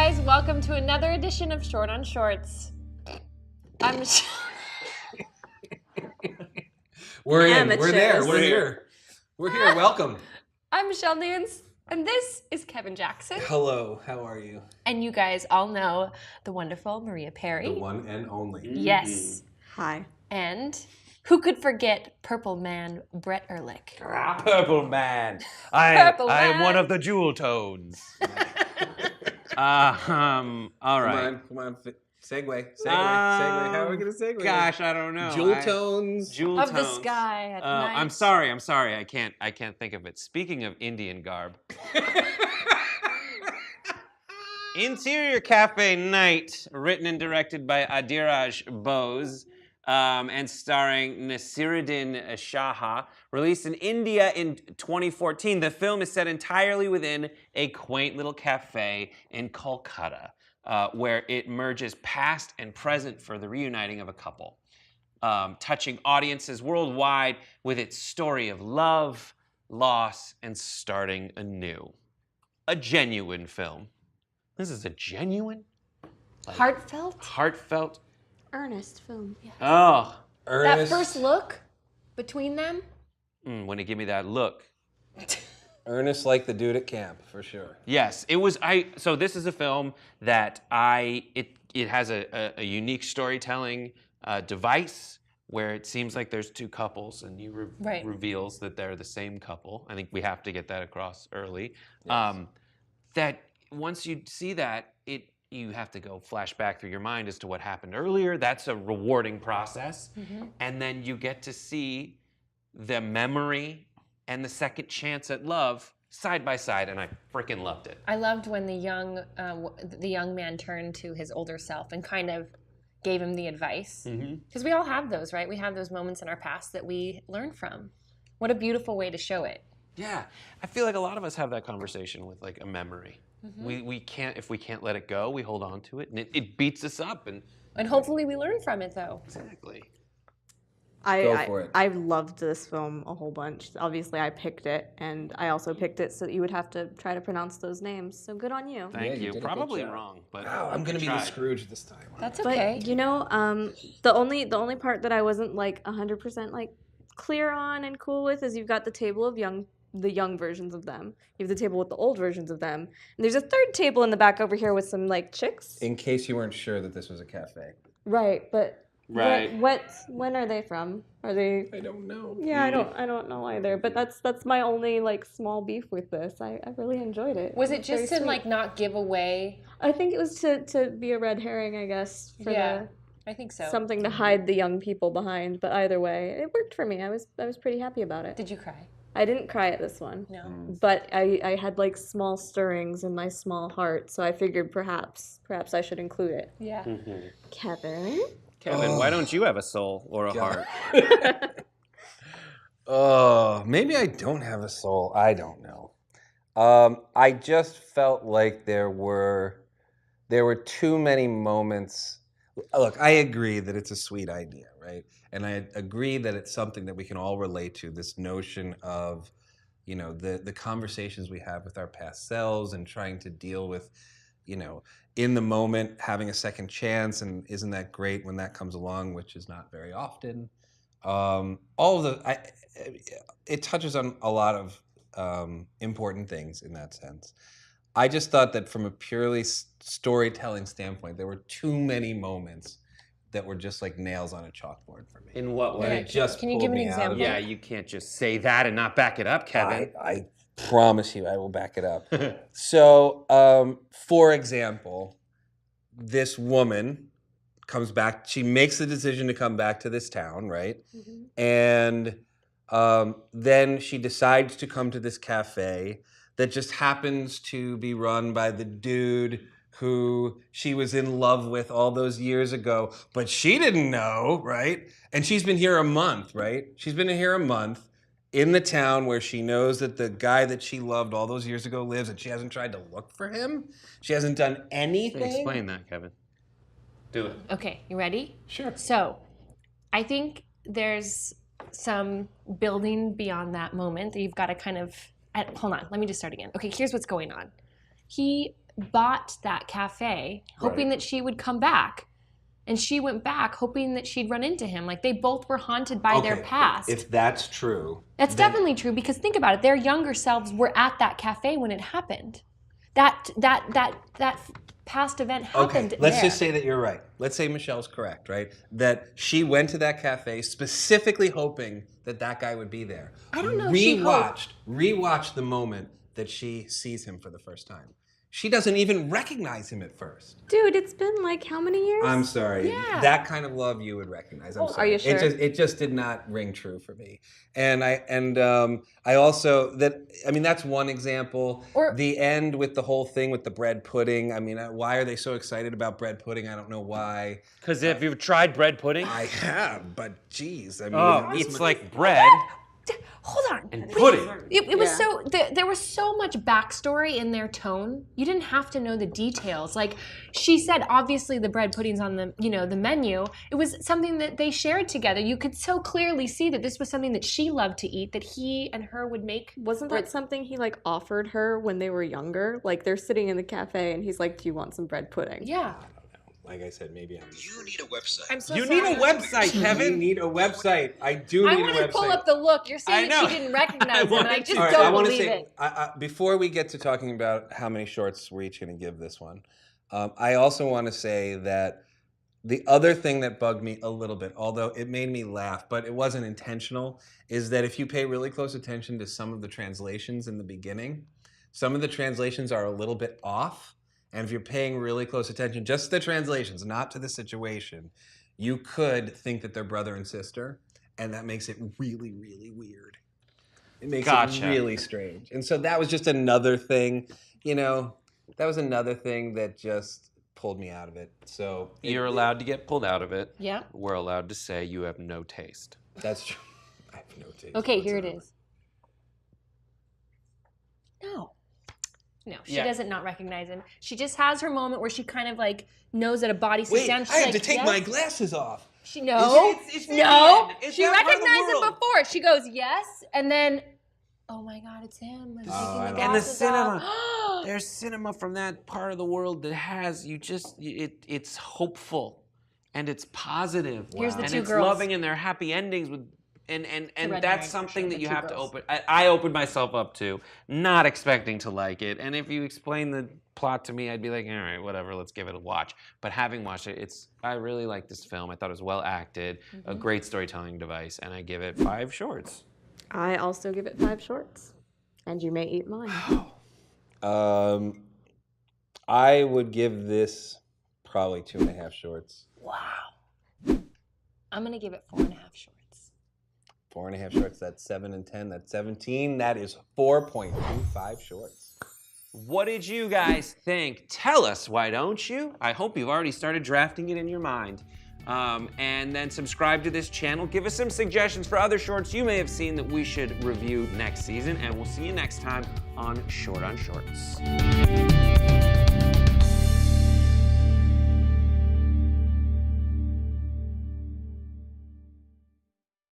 guys, welcome to another edition of Short on Shorts. I'm We're in. Amateurs. We're there. We're here. We're here. Welcome. I'm Michelle Nunes, and this is Kevin Jackson. Hello. How are you? And you guys all know the wonderful Maria Perry. The one and only. Yes. Hi. And who could forget Purple Man Brett Erlich? Purple Man. Purple I am Man. one of the jewel tones. All right. Come on. Segue. How are we going to segue? Gosh, I don't know. Jewel tones. Jewel Of tones. the sky at night. I'm sorry. I can't think of it. Speaking of Indian garb. Interior Café Night, written and directed by Adhiraj Bose, and starring Nasiruddin Shah, released in India in 2014. The film is set entirely within a quaint little cafe in Kolkata, where it merges past and present for the reuniting of a couple, touching audiences worldwide with its story of love, loss, and starting anew. A genuine film. This is a genuine, heartfelt. Earnest film. Yeah. Oh, That first look between them. when he gave me that look. Ernest like the dude at camp, for sure. Yes, it was. So this is a film that it has a unique storytelling device where it seems like there's two couples, and he reveals that they're the same couple. I think we have to get that across early. Yes. That once you see that, you have to go flash back through your mind as to what happened earlier. That's a rewarding process. Mm-hmm. And then you get to see the memory and the second chance at love side by side, and I freaking loved it. I loved when the young man turned to his older self and kind of gave him the advice. Because we all have those, right? We have those moments in our past that we learn from. What a beautiful way to show it. Yeah, I feel like a lot of us have that conversation with like a memory. We can't, if we can't let it go, we hold on to it, and it beats us up. And hopefully we learn from it, though. Exactly. Go for it. I loved this film a whole bunch. Obviously, I picked it, and I also picked it so that you would have to try to pronounce those names. So good on you. Thank you you. did a good Probably job. wrong, but Wow, I'm going to be the Scrooge this time. That's okay. But you know, the only part that I wasn't like 100% like clear on and cool with is you've got the table of the young versions of them. You have the table with the old versions of them. And there's a third table in the back over here with some like chicks. In case you weren't sure that this was a cafe. Right, but Right. when are they from? Are they? I don't know. Yeah, I don't know either. But that's my only like small beef with this. I really enjoyed it. Was it It's very just to sweet. like not give away? I think it was to be a red herring, I guess, for I think so. something to hide the young people behind. But either way, it worked for me. I was pretty happy about it. Did you cry? I didn't cry at this one. No. But I had like small stirrings in my small heart, so I figured perhaps I should include it. Yeah. Kevin? Kevin, why don't you have a soul or a God. heart? Oh, maybe I don't have a soul. I don't know. I just felt like there were too many moments. Look, I agree that it's a sweet idea, right? And I agree that it's something that we can all relate to, this notion of, you know, the conversations we have with our past selves and trying to deal with, you know, in the moment, having a second chance, and isn't that great when that comes along, which is not very often. It touches on a lot of important things in that sense. I just thought that from a purely storytelling standpoint, there were too many moments that were just like nails on a chalkboard for me. In what And way? it just Can you pulled give an me out of example? it. Yeah, you can't just say that and not back it up, Kevin. I promise you, I will back it up. So, for example, this woman comes back. She makes the decision to come back to this town, right? And then she decides to come to this cafe that just happens to be run by the dude who she was in love with all those years ago, but she didn't know, right? And she's been here a month, right? She's been here a month in the town where she knows that the guy that she loved all those years ago lives, and she hasn't tried to look for him. She hasn't done anything. Explain that, Kevin. Do it. Okay, you ready? Sure. So, I think there's some building beyond that moment that you've got to kind of... Hold on, let me just start again. Okay, here's what's going on. He bought that cafe hoping that she would come back. And she went back hoping that she'd run into him. Like, they both were haunted by their past. If that's true. That's definitely true, because think about it. Their younger selves were at that cafe when it happened. That past event happened there. Let's just say that you're right. Let's say Michelle's correct, right? That she went to that cafe specifically hoping that that guy would be there. I don't know if she hoped. Rewatched the moment that she sees him for the first time. She doesn't even recognize him at first. Dude, it's been like how many years? I'm sorry. Yeah. That kind of love you would recognize. I'm sorry. Are you sure? It just did not ring true for me. And I also that's one example. Or the end with the whole thing with the bread pudding. I mean, why are they so excited about bread pudding? I don't know why. Because if you've tried bread pudding, I have, but geez, I mean, it's like bread. Hold on. And pudding. It was so there was so much backstory in their tone. You didn't have to know the details. Like she said, obviously the bread pudding's on the the menu. It was something that they shared together. You could so clearly see that this was something that she loved to eat, that he and her would make. Wasn't that something he like offered her when they were younger? Like they're sitting in the cafe and he's like, "Do you want some bread pudding?" Yeah. Like I said, maybe I'm. You need a website. I'm so You sorry. need a website, Kevin. You need a website. I do need a website. I want to pull up the look. You're saying that she didn't recognize him, and I just don't believe it. Before we get to talking about how many shorts we're each going to give this one, I also want to say that the other thing that bugged me a little bit, although it made me laugh, but it wasn't intentional, is that if you pay really close attention to some of the translations in the beginning, some of the translations are a little bit off. And if you're paying really close attention, just to the translations, not to the situation, you could think that they're brother and sister, and that makes it really, really weird. It makes it really strange. And so that was just another thing, that was another thing that just pulled me out of it. So You're allowed to get pulled out of it. Yeah. We're allowed to say you have no taste. That's true. I have no taste. Okay, here it is. No, she doesn't not recognize him. She just has her moment where she kind of like knows that a body sits down. She's I have to take my glasses off. She It's she recognized it before. She goes yes, and then, oh my God, it's him. And the cinema. There's cinema from that part of the world that has it's hopeful and it's positive. Here's the and two it's girls. loving and they're happy endings with. And red that's herring, something for sure, that the you two have to girls. open. I opened myself up to, not expecting to like it. And if you explain the plot to me, I'd be like, all right, whatever, let's give it a watch. But having watched it, I really like this film. I thought it was well acted, a great storytelling device, and I give it 5 shorts. I also give it 5 shorts. And you may eat mine. I would give this probably 2.5 shorts. Wow. I'm going to give it 4.5 shorts. 4.5 shorts, that's 7 and 10, that's 17. That is 4.25 shorts. What did you guys think? Tell us, why don't you? I hope you've already started drafting it in your mind. And then subscribe to this channel. Give us some suggestions for other shorts you may have seen that we should review next season. And we'll see you next time on Short on Shorts.